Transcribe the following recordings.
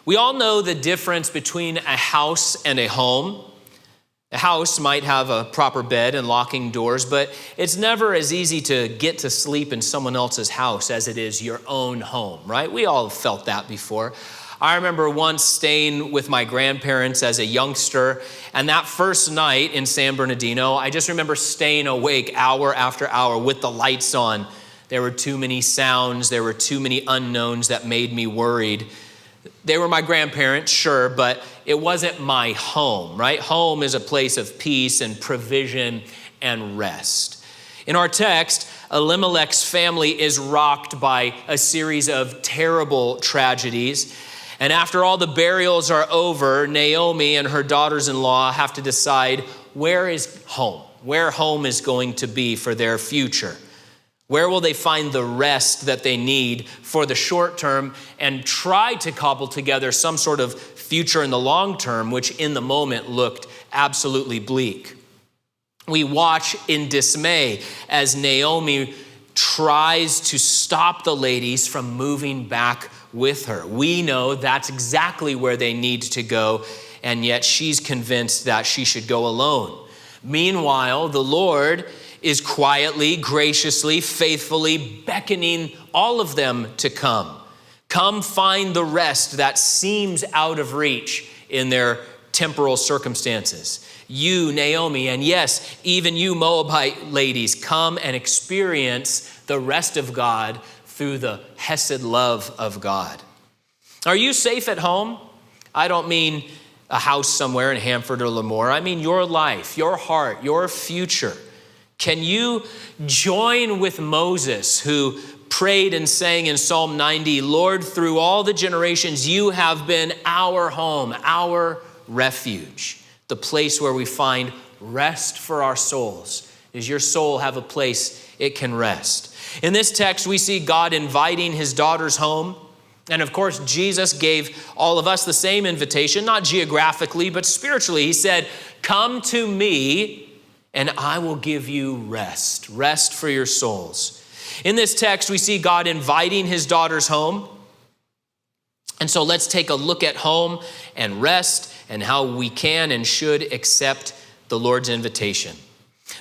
We all know the difference between a house and a home. A house might have a proper bed and locking doors, but it's never as easy to get to sleep in someone else's house as it is your own home, right? We all felt that before. I remember once staying with my grandparents as a youngster, and that first night in San Bernardino, I just remember staying awake hour after hour with the lights on. There were too many sounds, there were too many unknowns that made me worried. They were my grandparents, sure, but it wasn't my home, right? Home is a place of peace and provision and rest. In our text, Elimelech's family is rocked by a series of terrible tragedies. And after all the burials are over, Naomi and her daughters-in-law have to decide where home is going to be for their future. Where will they find the rest that they need for the short term and try to cobble together some sort of future in the long term, which in the moment looked absolutely bleak. We watch in dismay as Naomi tries to stop the ladies from moving back with her. We know that's exactly where they need to go, and yet she's convinced that she should go alone. Meanwhile, the Lord is quietly, graciously, faithfully beckoning all of them to come. Come find the rest that seems out of reach in their temporal circumstances. You, Naomi, and yes, even you Moabite ladies, come and experience the rest of God through the Hesed love of God. Are you safe at home? I don't mean a house somewhere in Hanford or Lemoore. I mean your life, your heart, your future. Can you join with Moses, who prayed and sang in Psalm 90, Lord, through all the generations, you have been our home, our refuge, the place where we find rest for our souls. Does your soul have a place it can rest? In this text, we see God inviting his daughters home. And of course, Jesus gave all of us the same invitation, not geographically, but spiritually. He said, come to me and I will give you rest for your souls. In this text, we see God inviting his daughters home. And so let's take a look at home and rest and how we can and should accept the Lord's invitation.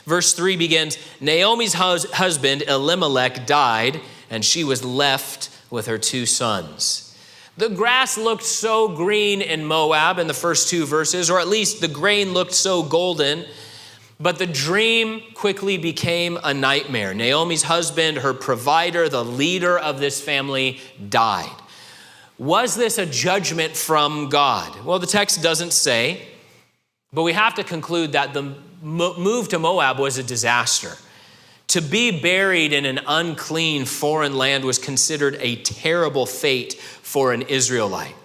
Verse 3 begins, Naomi's husband, Elimelech, died, and she was left with her two sons. The grass looked so green in Moab in the first two verses, or at least the grain looked so golden, but the dream quickly became a nightmare. Naomi's husband, her provider, the leader of this family, died. Was this a judgment from God? Well, the text doesn't say, but we have to conclude that the move to Moab was a disaster. To be buried in an unclean foreign land was considered a terrible fate for an Israelite.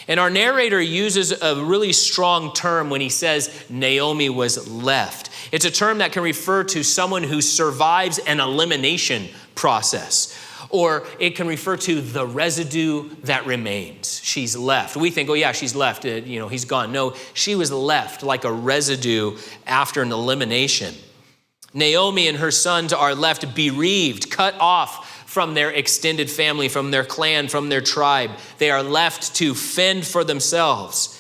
And our narrator uses a really strong term when he says Naomi was left. It's a term that can refer to someone who survives an elimination process, or it can refer to the residue that remains. She's left. We think, oh yeah, she's left. He's gone. No, she was left like a residue after an elimination. Naomi and her sons are left bereaved, cut off from their extended family, from their clan, from their tribe. They are left to fend for themselves.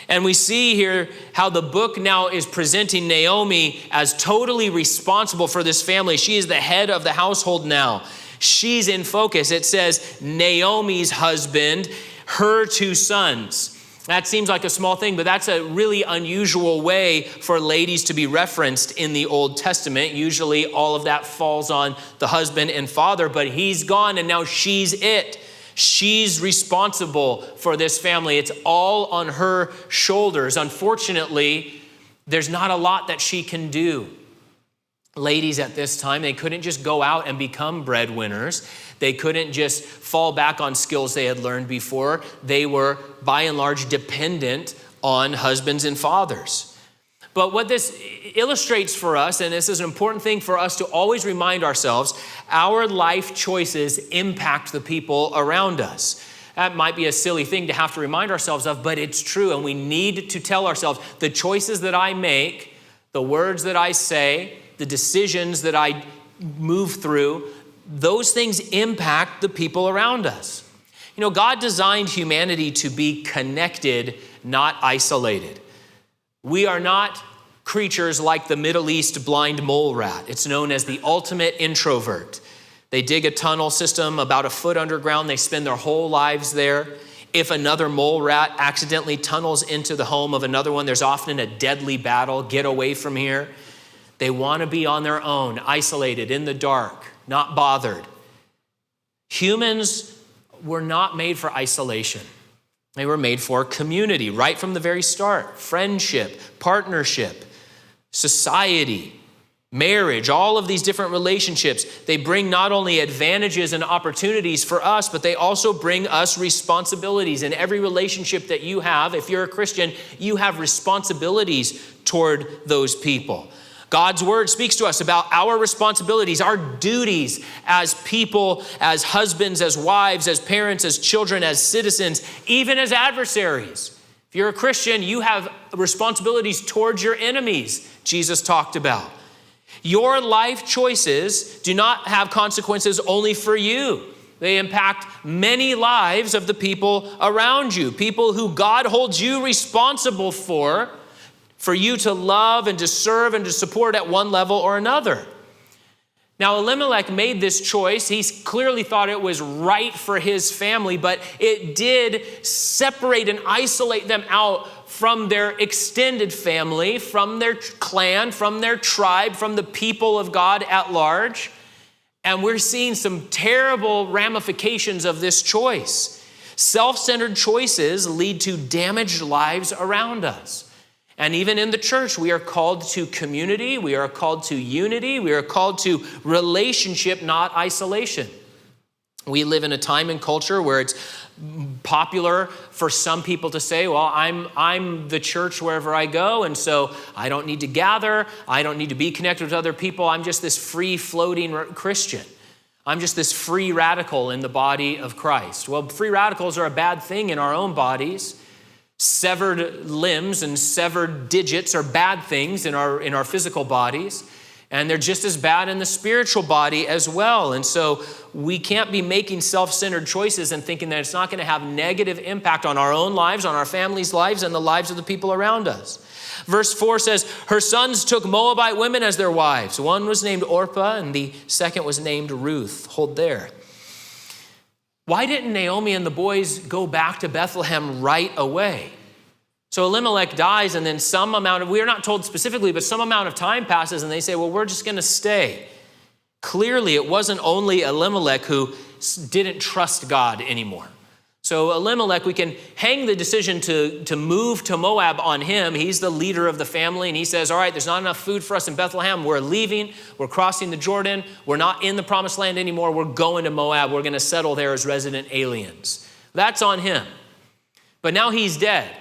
And we see here how the book now is presenting Naomi as totally responsible for this family. She is the head of the household now. She's in focus. It says Naomi's husband, her two sons. That seems like a small thing, but that's a really unusual way for ladies to be referenced in the Old Testament. Usually all of that falls on the husband and father, but he's gone and now she's it. She's responsible for this family. It's all on her shoulders. Unfortunately, there's not a lot that she can do. Ladies at this time, they couldn't just go out and become breadwinners. They couldn't just fall back on skills they had learned before. They were, by and large, dependent on husbands and fathers. But what this illustrates for us, and this is an important thing for us to always remind ourselves, our life choices impact the people around us. That might be a silly thing to have to remind ourselves of, but it's true. And we need to tell ourselves the choices that I make, the words that I say, the decisions that I move through, those things impact the people around us. You know, God designed humanity to be connected, not isolated. We are not creatures like the Middle East blind mole rat. It's known as the ultimate introvert. They dig a tunnel system about a foot underground. They spend their whole lives there. If another mole rat accidentally tunnels into the home of another one, there's often a deadly battle. Get away from here. They want to be on their own, isolated, in the dark, not bothered. Humans were not made for isolation. They were made for community right from the very start. Friendship, partnership, society, marriage, all of these different relationships, they bring not only advantages and opportunities for us, but they also bring us responsibilities. In every relationship that you have, if you're a Christian, you have responsibilities toward those people. God's word speaks to us about our responsibilities, our duties as people, as husbands, as wives, as parents, as children, as citizens, even as adversaries. If you're a Christian, you have responsibilities towards your enemies, Jesus talked about. Your life choices do not have consequences only for you. They impact many lives of the people around you, people who God holds you responsible for you to love and to serve and to support at one level or another. Now, Elimelech made this choice. He clearly thought it was right for his family, but it did separate and isolate them out from their extended family, from their clan, from their tribe, from the people of God at large. And we're seeing some terrible ramifications of this choice. Self-centered choices lead to damaged lives around us. And even in the church, we are called to community, we are called to unity, we are called to relationship, not isolation. We live in a time and culture where it's popular for some people to say, well, I'm the church wherever I go, and so I don't need to gather, I don't need to be connected with other people, I'm just this free-floating Christian. I'm just this free radical in the body of Christ. Well, free radicals are a bad thing in our own bodies. Severed limbs and severed digits are bad things in our physical bodies, and they're just as bad in the spiritual body as well. And so we can't be making self-centered choices and thinking that it's not going to have negative impact on our own lives, on our families' lives, and the lives of the people around us. Verse 4 says, her sons took Moabite women as their wives. One was named Orpah, and the second was named Ruth. Hold there. Why didn't Naomi and the boys go back to Bethlehem right away? So Elimelech dies, and then we are not told specifically, but some amount of time passes, and they say, well, we're just going to stay. Clearly, it wasn't only Elimelech who didn't trust God anymore. So Elimelech, we can hang the decision to move to Moab on him. He's the leader of the family, and he says, all right, there's not enough food for us in Bethlehem. We're leaving. We're crossing the Jordan. We're not in the promised land anymore. We're going to Moab. We're going to settle there as resident aliens. That's on him. But now he's dead.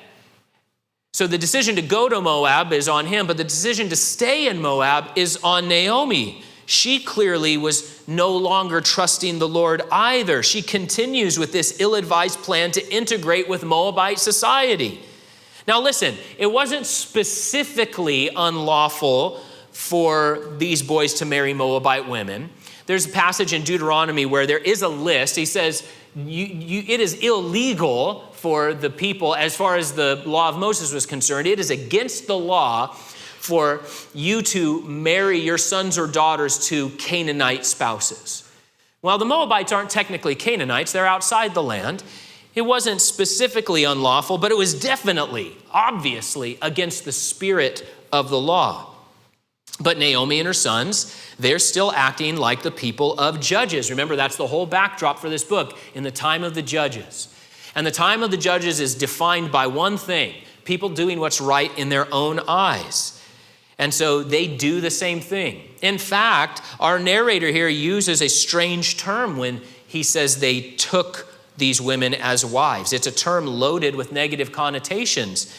So the decision to go to Moab is on him, but the decision to stay in Moab is on Naomi. She clearly was no longer trusting the Lord either. She continues with this ill-advised plan to integrate with Moabite society. Now listen, it wasn't specifically unlawful for these boys to marry Moabite women. There's a passage in Deuteronomy where there is a list. He says, it is illegal for the people, as far as the law of Moses was concerned, it is against the law for you to marry your sons or daughters to Canaanite spouses. Well, the Moabites aren't technically Canaanites, they're outside the land. It wasn't specifically unlawful, but it was definitely, obviously, against the spirit of the law. But Naomi and her sons, they're still acting like the people of Judges. Remember, that's the whole backdrop for this book, in the time of the Judges. And the time of the Judges is defined by one thing: people doing what's right in their own eyes. And so they do the same thing. In fact, our narrator here uses a strange term when he says they took these women as wives. It's a term loaded with negative connotations.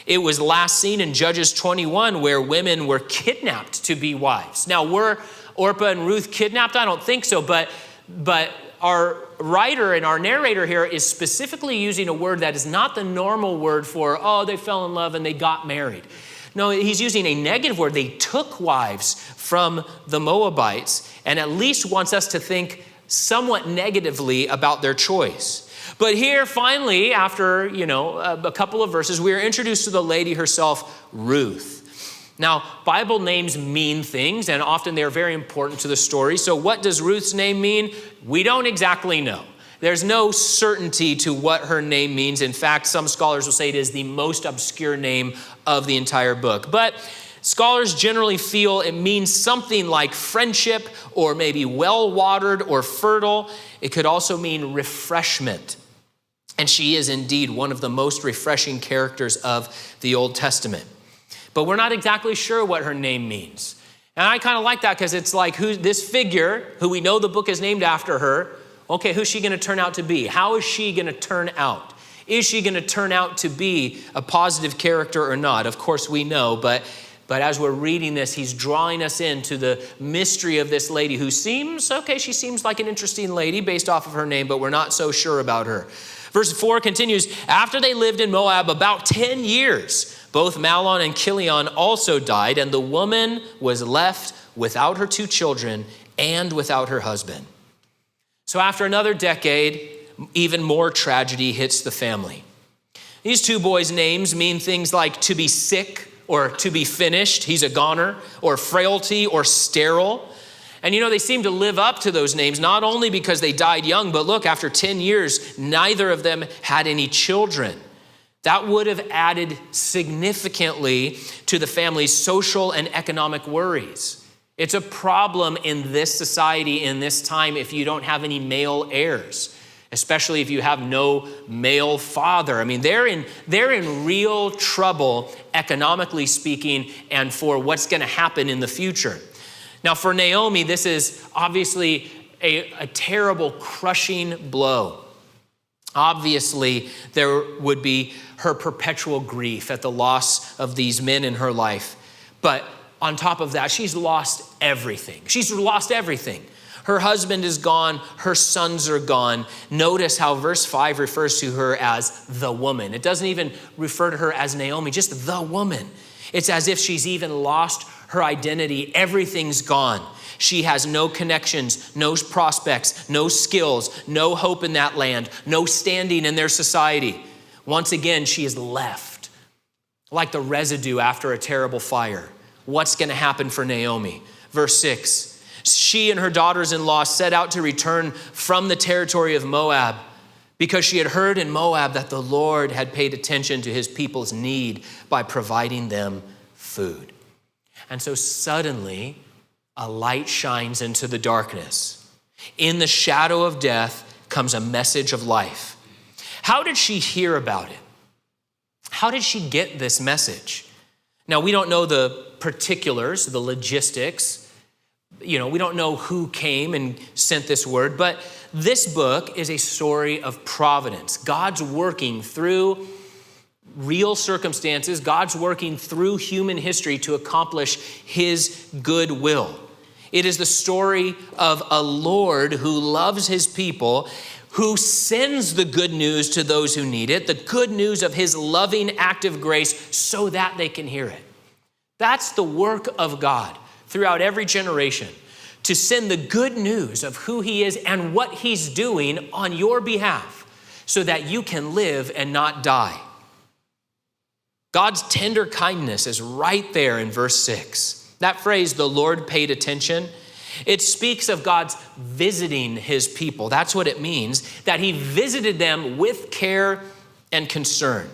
It was last seen in Judges 21 where women were kidnapped to be wives. Now, were Orpah and Ruth kidnapped? I don't think so, but our writer and our narrator here is specifically using a word that is not the normal word for, oh, they fell in love and they got married. No, he's using a negative word. They took wives from the Moabites, and at least wants us to think somewhat negatively about their choice. But here, finally, after, a couple of verses, we are introduced to the lady herself, Ruth. Now, Bible names mean things, and often they're very important to the story. So what does Ruth's name mean? We don't exactly know. There's no certainty to what her name means. In fact, some scholars will say it is the most obscure name of the entire book. But scholars generally feel it means something like friendship, or maybe well-watered or fertile. It could also mean refreshment. And she is indeed one of the most refreshing characters of the Old Testament. But we're not exactly sure what her name means. And I kind of like that because it's like this figure, who we know the book is named after her, okay, who's she going to turn out to be? How is she going to turn out? Is she going to turn out to be a positive character or not? Of course we know, but as we're reading this, he's drawing us into the mystery of this lady who seems, she seems like an interesting lady based off of her name, but we're not so sure about her. Verse 4 continues, after they lived in Moab about 10 years, both Mahlon and Chilion also died, and the woman was left without her 2 children and without her husband. So after another decade, even more tragedy hits the family. These 2 boys' names mean things like to be sick or to be finished, he's a goner, or frailty or sterile. And they seem to live up to those names, not only because they died young, but look, after 10 years, neither of them had any children. That would have added significantly to the family's social and economic worries. It's a problem in this society, in this time, if you don't have any male heirs, especially if you have no male father. They're in real trouble, economically speaking, and for what's going to happen in the future. Now, for Naomi, this is obviously a terrible, crushing blow. Obviously, there would be her perpetual grief at the loss of these men in her life. But on top of that, she's lost everything. She's lost everything. Her husband is gone. Her sons are gone. Notice how verse 5 refers to her as the woman. It doesn't even refer to her as Naomi, just the woman. It's as if she's even lost her identity. Everything's gone. She has no connections, no prospects, no skills, no hope in that land, no standing in their society. Once again, she is left like the residue after a terrible fire. What's going to happen for Naomi? Verse 6, she and her daughters-in-law set out to return from the territory of Moab because she had heard in Moab that the Lord had paid attention to his people's need by providing them food. And so suddenly, a light shines into the darkness. In the shadow of death comes a message of life. How did she hear about it? How did she get this message? Now, we don't know the particulars, the logistics. We don't know who came and sent this word, but this book is a story of providence. God's working through real circumstances. God's working through human history to accomplish his good will. It is the story of a Lord who loves his people, who sends the good news to those who need it, the good news of his loving act of grace so that they can hear it. That's the work of God throughout every generation, to send the good news of who he is and what he's doing on your behalf so that you can live and not die. God's tender kindness is right there in verse 6. That phrase, the Lord paid attention, it speaks of God's visiting his people. That's what it means, that he visited them with care and concern.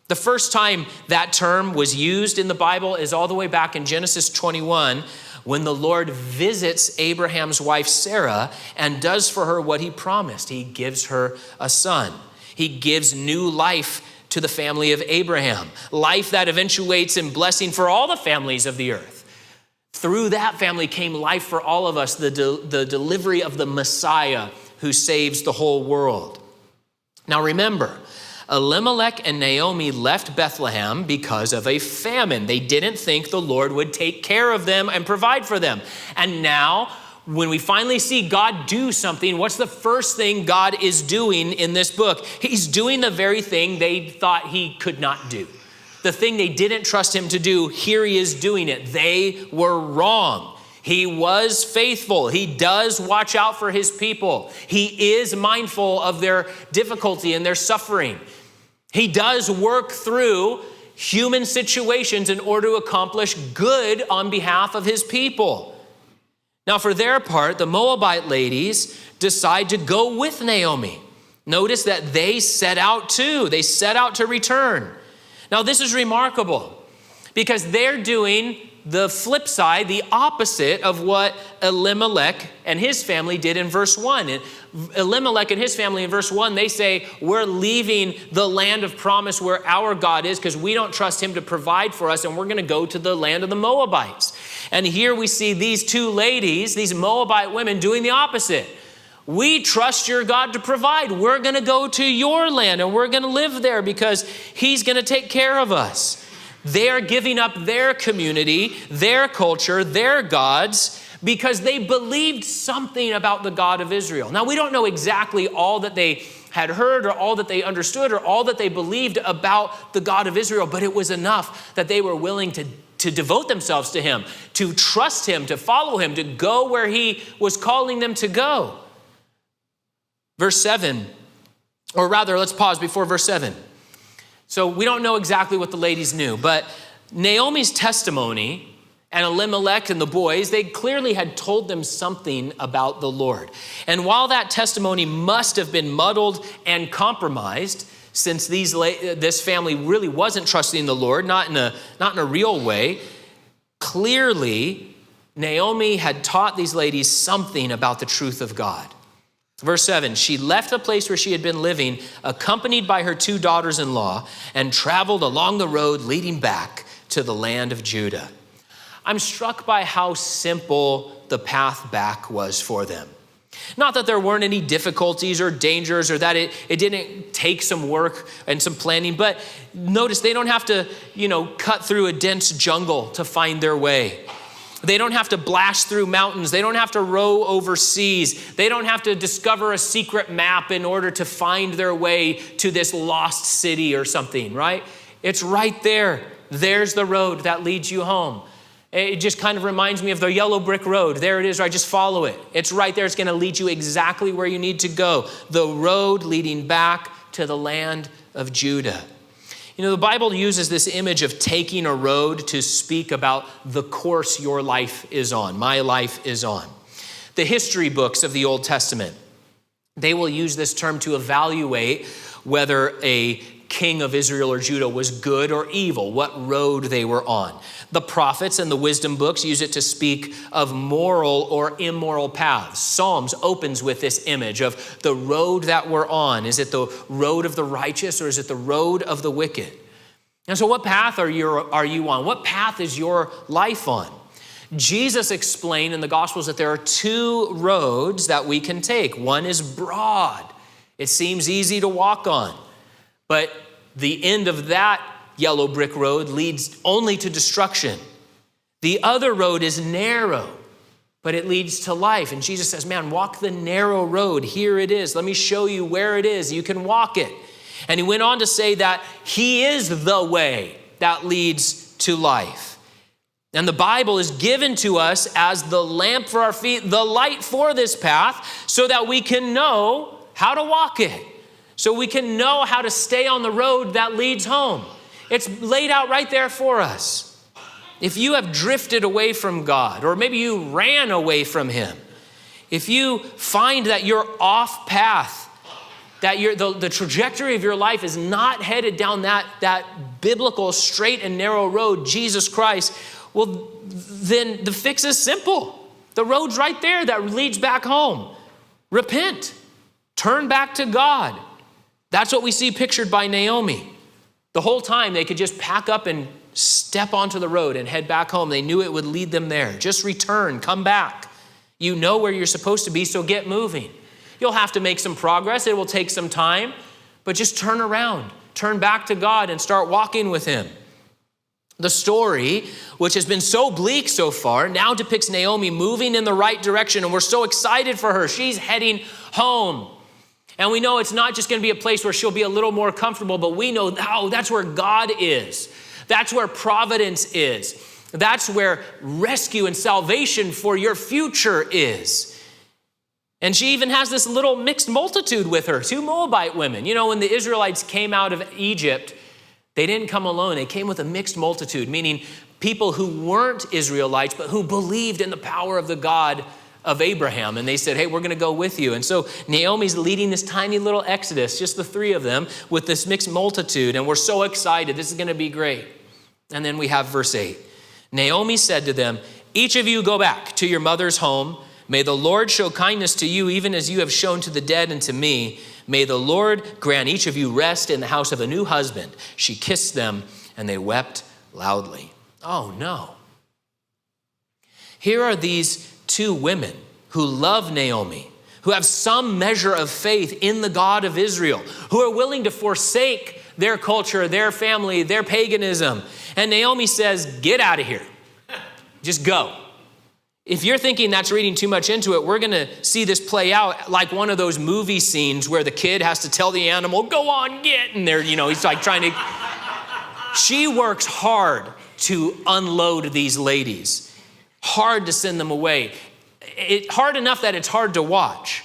The first time that term was used in the Bible is all the way back in Genesis 21, when the Lord visits Abraham's wife Sarah and does for her what he promised. He gives her a son. He gives new life to the family of Abraham, life that eventuates in blessing for all the families of the earth. Through that family came life for all of us, the delivery of the Messiah who saves the whole world. Now remember, Elimelech and Naomi left Bethlehem because of a famine. They didn't think the Lord would take care of them and provide for them. And now, when we finally see God do something, what's the first thing God is doing in this book? He's doing the very thing they thought he could not do. The thing they didn't trust him to do, here he is doing it. They were wrong. He was faithful. He does watch out for his people. He is mindful of their difficulty and their suffering. He does work through human situations in order to accomplish good on behalf of his people. Now, for their part, the Moabite ladies decide to go with Naomi. Notice that they set out too. They set out to return. Now, this is remarkable because they're doing the flip side, the opposite of what Elimelech and his family did in verse 1. And Elimelech and his family in verse 1, they say, we're leaving the land of promise where our God is because we don't trust him to provide for us, and we're going to go to the land of the Moabites. And here we see these two ladies, these Moabite women, doing the opposite. We trust your God to provide. We're going to go to your land and we're going to live there because he's going to take care of us. They are giving up their community, their culture, their gods, because they believed something about the God of Israel. Now, we don't know exactly all that they had heard or all that they understood or all that they believed about the God of Israel, but it was enough that they were willing to devote themselves to him, to trust him, to follow him, to go where he was calling them to go. Verse 7, or rather, let's pause before verse 7. So we don't know exactly what the ladies knew, but Naomi's testimony and Elimelech and the boys, they clearly had told them something about the Lord. And while that testimony must have been muddled and compromised, since this family really wasn't trusting the Lord, not in a real way, clearly Naomi had taught these ladies something about the truth of God. Verse 7, she left the place where she had been living, accompanied by her 2 daughters-in-law, and traveled along the road leading back to the land of Judah. I'm struck by how simple the path back was for them. Not that there weren't any difficulties or dangers or that it didn't take some work and some planning, but notice they don't have to, cut through a dense jungle to find their way. They don't have to blast through mountains. They don't have to row over seas. They don't have to discover a secret map in order to find their way to this lost city or something, right? It's right there. There's the road that leads you home. It just kind of reminds me of the yellow brick road. There it is, right? Just follow it. It's right there. It's going to lead you exactly where you need to go. The road leading back to the land of Judah. The Bible uses this image of taking a road to speak about the course your life is on, my life is on. The history books of the Old Testament, they will use this term to evaluate whether a king of Israel or Judah was good or evil, what road they were on. The prophets and the wisdom books use it to speak of moral or immoral paths. Psalms opens with this image of the road that we're on. Is it the road of the righteous or is it the road of the wicked? And so what path are you on? What path is your life on? Jesus explained in the Gospels that there are 2 roads that we can take. One is broad. It seems easy to walk on. But the end of that yellow brick road leads only to destruction. The other road is narrow, but it leads to life. And Jesus says, man, walk the narrow road. Here it is. Let me show you where it is. You can walk it. And he went on to say that he is the way that leads to life. And the Bible is given to us as the lamp for our feet, the light for this path, so that we can know how to walk it. So we can know how to stay on the road that leads home. It's laid out right there for us. If you have drifted away from God, or maybe you ran away from him, if you find that you're off path, that the trajectory of your life is not headed down that biblical straight and narrow road, Jesus Christ, well, then the fix is simple. The road's right there that leads back home. Repent. Turn back to God. That's what we see pictured by Naomi. The whole time they could just pack up and step onto the road and head back home. They knew it would lead them there. Just return, come back. You know where you're supposed to be, so get moving. You'll have to make some progress. It will take some time, but just turn around. Turn back to God and start walking with him. The story, which has been so bleak so far, now depicts Naomi moving in the right direction, and we're so excited for her. She's heading home. And we know it's not just going to be a place where she'll be a little more comfortable, but we know, that's where God is. That's where providence is. That's where rescue and salvation for your future is. And she even has this little mixed multitude with her, 2 Moabite women. You know, when the Israelites came out of Egypt, they didn't come alone. They came with a mixed multitude, meaning people who weren't Israelites, but who believed in the power of the God of Abraham. And they said, hey, we're going to go with you. And so Naomi's leading this tiny little exodus, just the 3 of them, with this mixed multitude. And we're so excited. This is going to be great. And then we have verse 8. Naomi said to them, each of you go back to your mother's home. May the Lord show kindness to you, even as you have shown to the dead and to me. May the Lord grant each of you rest in the house of a new husband. She kissed them, and they wept loudly. Oh, no. Here are these 2 women who love Naomi, who have some measure of faith in the God of Israel, who are willing to forsake their culture, their family, their paganism. And Naomi says, get out of here. Just go. If you're thinking that's reading too much into it, we're going to see this play out like one of those movie scenes where the kid has to tell the animal, go on, get. And they're, he's like trying to. She works hard to unload these ladies, hard to send them away. Hard enough that it's hard to watch.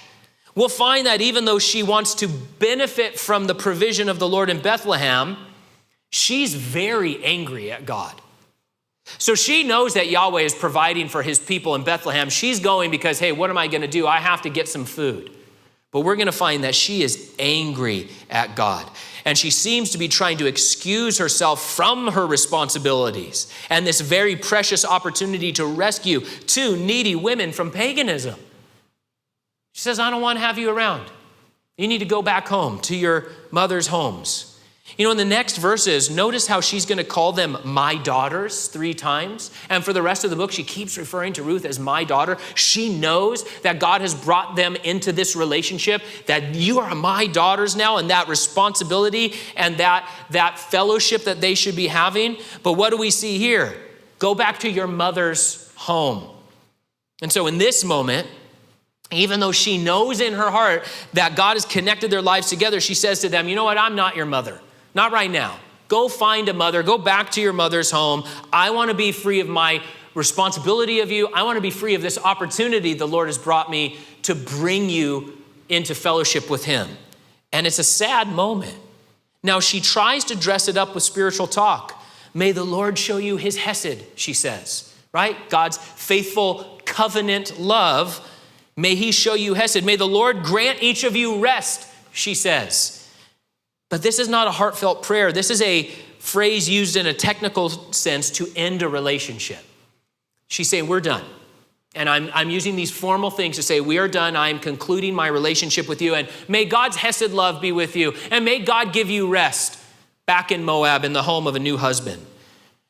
We'll find that even though she wants to benefit from the provision of the Lord in Bethlehem, she's very angry at God. So she knows that Yahweh is providing for his people in Bethlehem. She's going because, hey, what am I going to do? I have to get some food. But we're going to find that she is angry at God. And she seems to be trying to excuse herself from her responsibilities and this very precious opportunity to rescue 2 needy women from paganism. She says, I don't want to have you around. You need to go back home to your mother's homes. In the next verses, notice how she's going to call them my daughters 3 times. And for the rest of the book, she keeps referring to Ruth as my daughter. She knows that God has brought them into this relationship, that you are my daughters now, and that responsibility and that fellowship that they should be having. But what do we see here? Go back to your mother's home. And so in this moment, even though she knows in her heart that God has connected their lives together, she says to them, you know what? I'm not your mother. Not right now. Go find a mother. Go back to your mother's home. I want to be free of my responsibility of you. I want to be free of this opportunity the Lord has brought me to bring you into fellowship with him. And it's a sad moment. Now she tries to dress it up with spiritual talk. May the Lord show you his Hesed, she says, right? God's faithful covenant love. May he show you Hesed. May the Lord grant each of you rest, she says. But this is not a heartfelt prayer. This is a phrase used in a technical sense to end a relationship. She's saying, we're done. And I'm using these formal things to say, we are done. I am concluding my relationship with you. And may God's Hesed love be with you. And may God give you rest back in Moab in the home of a new husband.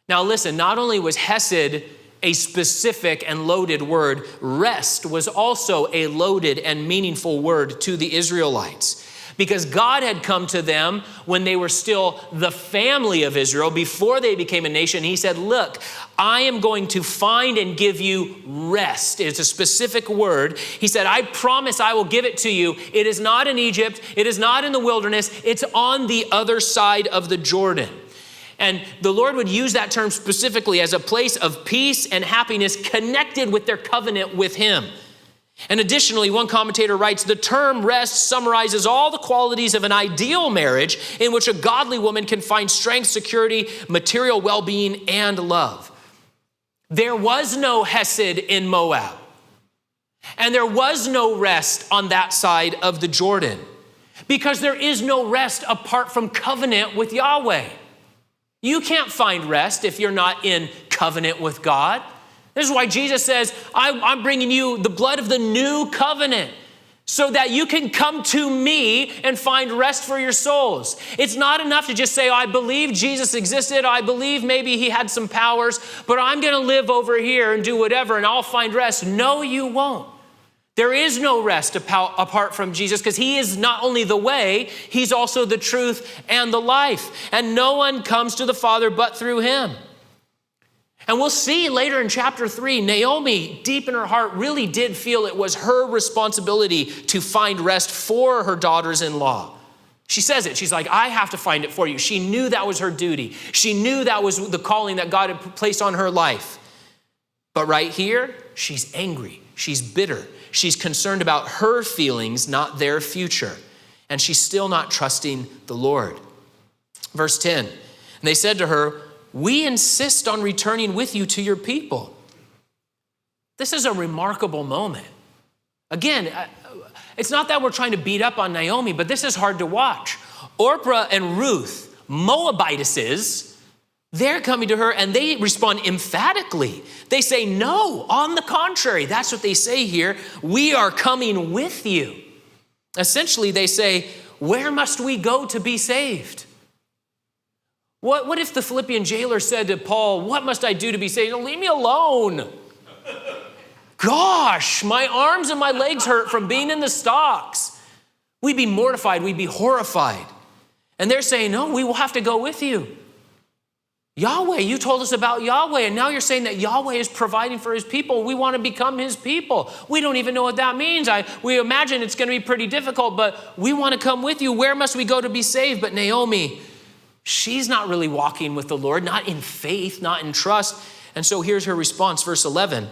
Now listen, not only was Hesed a specific and loaded word, rest was also a loaded and meaningful word to the Israelites. Because God had come to them when they were still the family of Israel, before they became a nation. He said, look, I am going to find and give you rest. It's a specific word. He said, I promise I will give it to you. It is not in Egypt. It is not in the wilderness. It's on the other side of the Jordan. And the Lord would use that term specifically as a place of peace and happiness connected with their covenant with him. And additionally, one commentator writes, the term rest summarizes all the qualities of an ideal marriage in which a godly woman can find strength, security, material well-being, and love. There was no Hesed in Moab. And there was no rest on that side of the Jordan, because there is no rest apart from covenant with Yahweh. You can't find rest if you're not in covenant with God. This is why Jesus says, I'm bringing you the blood of the new covenant so that you can come to me and find rest for your souls. It's not enough to just say, I believe Jesus existed. I believe maybe he had some powers, but I'm going to live over here and do whatever and I'll find rest. No, you won't. There is no rest apart from Jesus, because he is not only the way, he's also the truth and the life. And no one comes to the Father but through him. And we'll see later in chapter 3, Naomi, deep in her heart, really did feel it was her responsibility to find rest for her daughters-in-law. She says it. She's like, I have to find it for you. She knew that was her duty. She knew that was the calling that God had placed on her life. But right here, she's angry. She's bitter. She's concerned about her feelings, not their future. And she's still not trusting the Lord. Verse 10, and they said to her, we insist on returning with you to your people. This is a remarkable moment. Again, it's not that we're trying to beat up on Naomi, but this is hard to watch. Orpah and Ruth, Moabitesses, they're coming to her and they respond emphatically. They say, no, on the contrary. That's what they say here. We are coming with you. Essentially, they say, where must we go to be saved? What if the Philippian jailer said to Paul, what must I do to be saved? Leave me alone. Gosh, my arms and my legs hurt from being in the stocks. We'd be mortified. We'd be horrified. And they're saying, no, we will have to go with you. Yahweh, you told us about Yahweh, and now you're saying that Yahweh is providing for his people. We want to become his people. We don't even know what that means. We imagine it's going to be pretty difficult, but we want to come with you. Where must we go to be saved? But Naomi, she's not really walking with the Lord, not in faith, not in trust. And so here's her response, verse 11.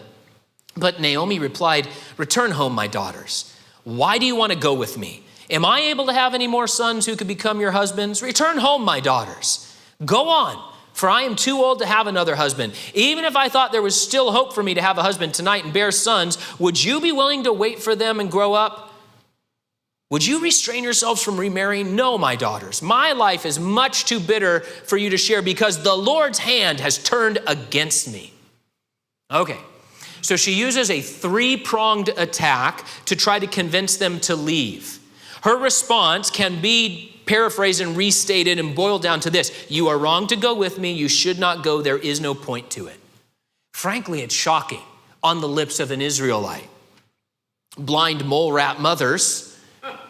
But Naomi replied, return home, my daughters. Why do you want to go with me? Am I able to have any more sons who could become your husbands? Return home, my daughters. Go on, for I am too old to have another husband. Even if I thought there was still hope for me to have a husband tonight and bear sons, would you be willing to wait for them and grow up? Would you restrain yourselves from remarrying? No, my daughters. My life is much too bitter for you to share because the Lord's hand has turned against me. Okay. So she uses a three-pronged attack to try to convince them to leave. Her response can be paraphrased and restated and boiled down to this. You are wrong to go with me. You should not go. There is no point to it. Frankly, it's shocking on the lips of an Israelite. Blind mole rat mothers,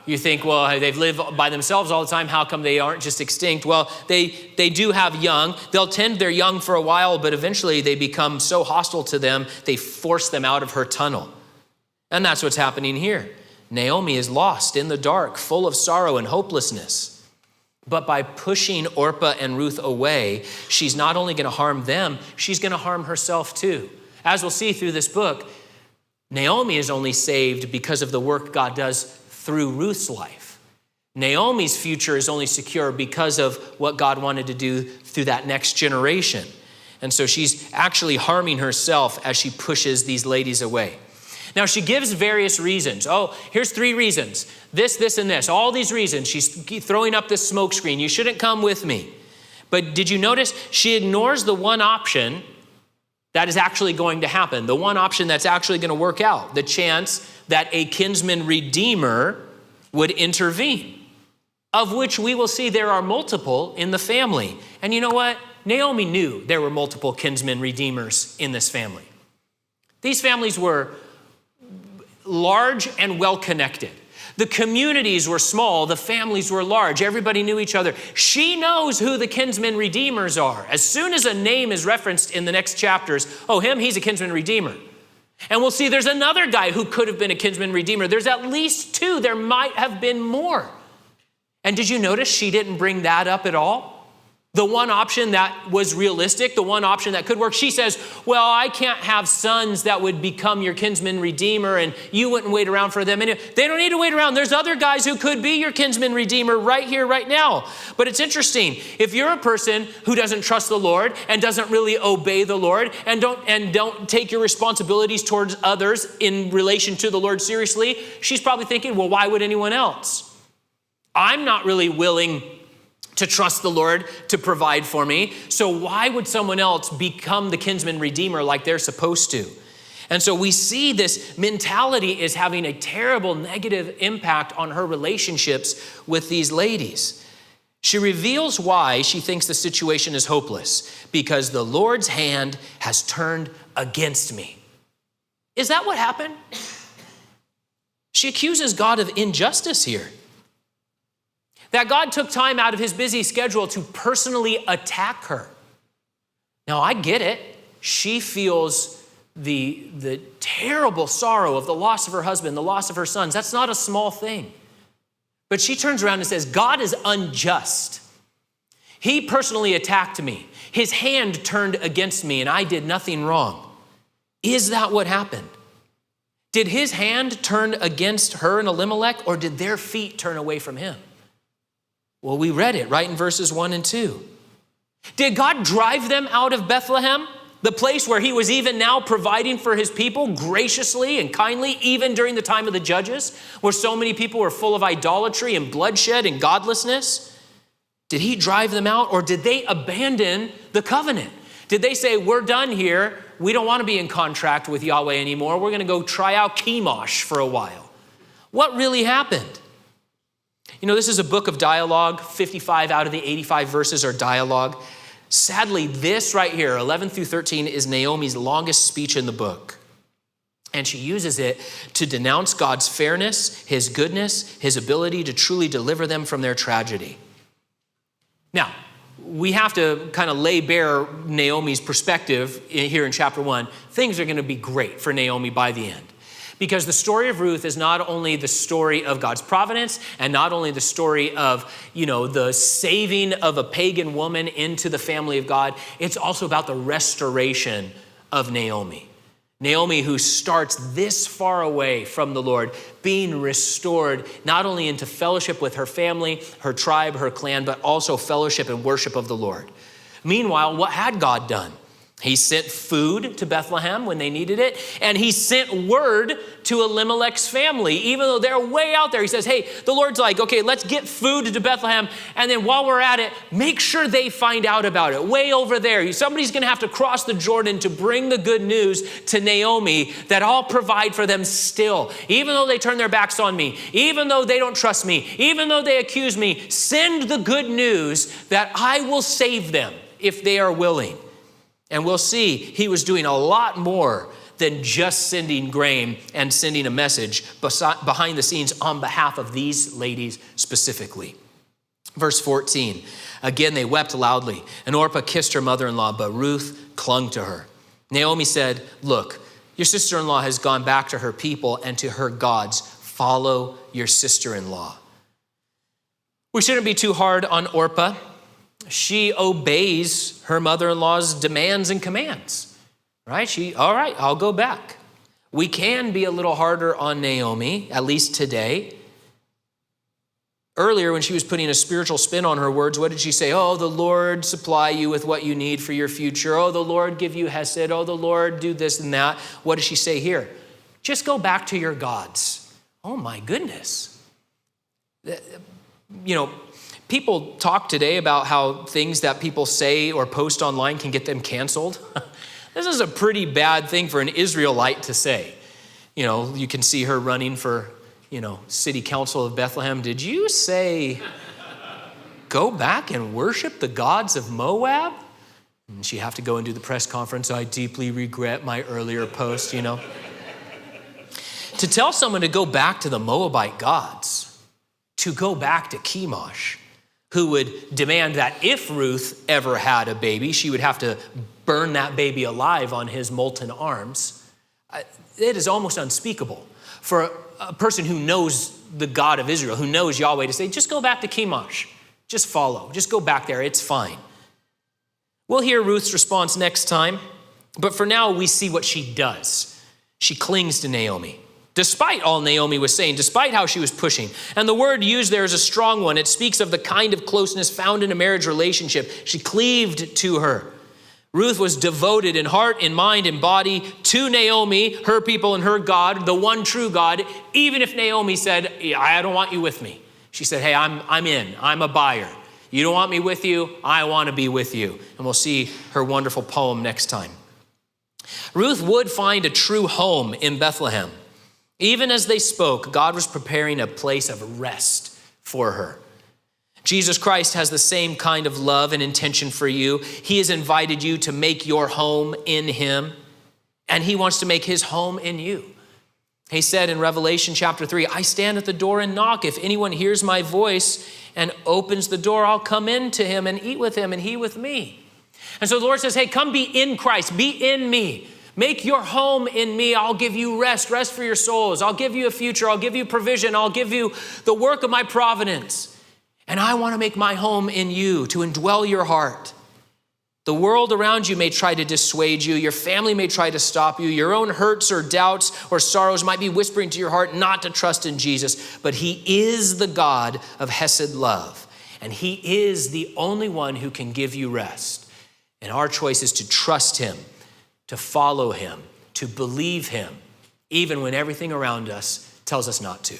you think, well, they've lived by themselves all the time. How come they aren't just extinct? Well, they do have young. They'll tend their young for a while, but eventually they become so hostile to them, they force them out of her tunnel. And that's what's happening here. Naomi is lost in the dark, full of sorrow and hopelessness. But by pushing Orpah and Ruth away, she's not only going to harm them, she's going to harm herself too. As we'll see through this book, Naomi is only saved because of the work God does through Ruth's life. Naomi's future is only secure because of what God wanted to do through that next generation. And so she's actually harming herself as she pushes these ladies away. Now she gives various reasons. Oh, here's 3 reasons. This, and this. All these reasons. She's throwing up this smoke screen. You shouldn't come with me. But did you notice she ignores the one option that is actually going to happen? The one option that's actually going to work out. The chance that a kinsman redeemer would intervene, of which we will see there are multiple in the family. And you know what? Naomi knew there were multiple kinsman redeemers in this family. These families were large and well-connected. The communities were small, the families were large, everybody knew each other. She knows who the kinsman redeemers are. As soon as a name is referenced in the next chapters, oh, he's a kinsman redeemer. And we'll see there's another guy who could have been a kinsman redeemer. There's at least 2. There might have been more. And did you notice she didn't bring that up at all? The one option that was realistic, the one option that could work, she says, well, I can't have sons that would become your kinsman redeemer and you wouldn't wait around for them. And they don't need to wait around. There's other guys who could be your kinsman redeemer right here, right now. But it's interesting. If you're a person who doesn't trust the Lord and doesn't really obey the Lord and don't take your responsibilities towards others in relation to the Lord seriously, she's probably thinking, well, why would anyone else? I'm not really willing to trust the Lord to provide for me. So why would someone else become the kinsman redeemer like they're supposed to? And so we see this mentality is having a terrible negative impact on her relationships with these ladies. She reveals why she thinks the situation is hopeless. Because the Lord's hand has turned against me. Is that what happened? She accuses God of injustice here. That God took time out of his busy schedule to personally attack her. Now, I get it. She feels the terrible sorrow of the loss of her husband, the loss of her sons. That's not a small thing. But she turns around and says, God is unjust. He personally attacked me. His hand turned against me and I did nothing wrong. Is that what happened? Did his hand turn against her and Elimelech, or did their feet turn away from him? Well, we read it right in verses 1 and 2. Did God drive them out of Bethlehem, the place where he was even now providing for his people graciously and kindly, even during the time of the judges, where so many people were full of idolatry and bloodshed and godlessness? Did he drive them out, or did they abandon the covenant? Did they say, we're done here. We don't want to be in contract with Yahweh anymore. We're going to go try out Chemosh for a while. What really happened? You know, this is a book of dialogue. 55 out of the 85 verses are dialogue. Sadly, this right here, 11 through 13, is Naomi's longest speech in the book. And she uses it to denounce God's fairness, his goodness, his ability to truly deliver them from their tragedy. Now, we have to kind of lay bare Naomi's perspective here in chapter 1. Things are going to be great for Naomi by the end. Because the story of Ruth is not only the story of God's providence and not only the story of, the saving of a pagan woman into the family of God, it's also about the restoration of Naomi. Naomi, who starts this far away from the Lord, being restored not only into fellowship with her family, her tribe, her clan, but also fellowship and worship of the Lord. Meanwhile, what had God done? He sent food to Bethlehem when they needed it, and he sent word to Elimelech's family, even though they're way out there. He says, hey, the Lord's like, okay, let's get food to Bethlehem, and then while we're at it, make sure they find out about it. Way over there, somebody's going to have to cross the Jordan to bring the good news to Naomi that I'll provide for them still. Even though they turn their backs on me, even though they don't trust me, even though they accuse me, send the good news that I will save them if they are willing. And we'll see he was doing a lot more than just sending grain and sending a message behind the scenes on behalf of these ladies specifically. Verse 14, again, they wept loudly, and Orpah kissed her mother-in-law, but Ruth clung to her. Naomi said, look, your sister-in-law has gone back to her people and to her gods. Follow your sister-in-law. We shouldn't be too hard on Orpah. She obeys her mother-in-law's demands and commands, right? All right, I'll go back. We can be a little harder on Naomi, at least today. Earlier, when she was putting a spiritual spin on her words, what did she say? Oh, the Lord supply you with what you need for your future. Oh, the Lord give you Hesed. Oh, the Lord do this and that. What does she say here? Just go back to your gods. Oh, my goodness. People talk today about how things that people say or post online can get them canceled. This is a pretty bad thing for an Israelite to say. You can see her running for, city council of Bethlehem. Did you say, go back and worship the gods of Moab? And she have to go and do the press conference. I deeply regret my earlier post, To tell someone to go back to the Moabite gods, to go back to Chemosh, who would demand that if Ruth ever had a baby, she would have to burn that baby alive on his molten arms. It is almost unspeakable for a person who knows the God of Israel, who knows Yahweh, to say, just go back to Chemosh. Just follow. Just go back there. It's fine. We'll hear Ruth's response next time, but for now, we see what she does. She clings to Naomi. Despite all Naomi was saying, despite how she was pushing. And the word used there is a strong one. It speaks of the kind of closeness found in a marriage relationship. She cleaved to her. Ruth was devoted in heart, in mind, in body to Naomi, her people, and her God, the one true God, even if Naomi said, I don't want you with me. She said, hey, I'm in. I'm a buyer. You don't want me with you. I want to be with you. And we'll see her wonderful poem next time. Ruth would find a true home in Bethlehem. Even as they spoke, God was preparing a place of rest for her. Jesus Christ has the same kind of love and intention for you. He has invited you to make your home in him, and he wants to make his home in you. He said in Revelation chapter 3, I stand at the door and knock. If anyone hears my voice and opens the door, I'll come in to him and eat with him and he with me. And so the Lord says, hey, come be in Christ, be in me. Make your home in me. I'll give you rest for your souls. I'll give you a future. I'll give you provision. I'll give you the work of my providence. And I want to make my home in you, to indwell your heart. The world around you may try to dissuade you. Your family may try to stop you. Your own hurts or doubts or sorrows might be whispering to your heart not to trust in Jesus. But he is the God of Hesed love. And he is the only one who can give you rest. And our choice is to trust him, to follow him, to believe him, even when everything around us tells us not to.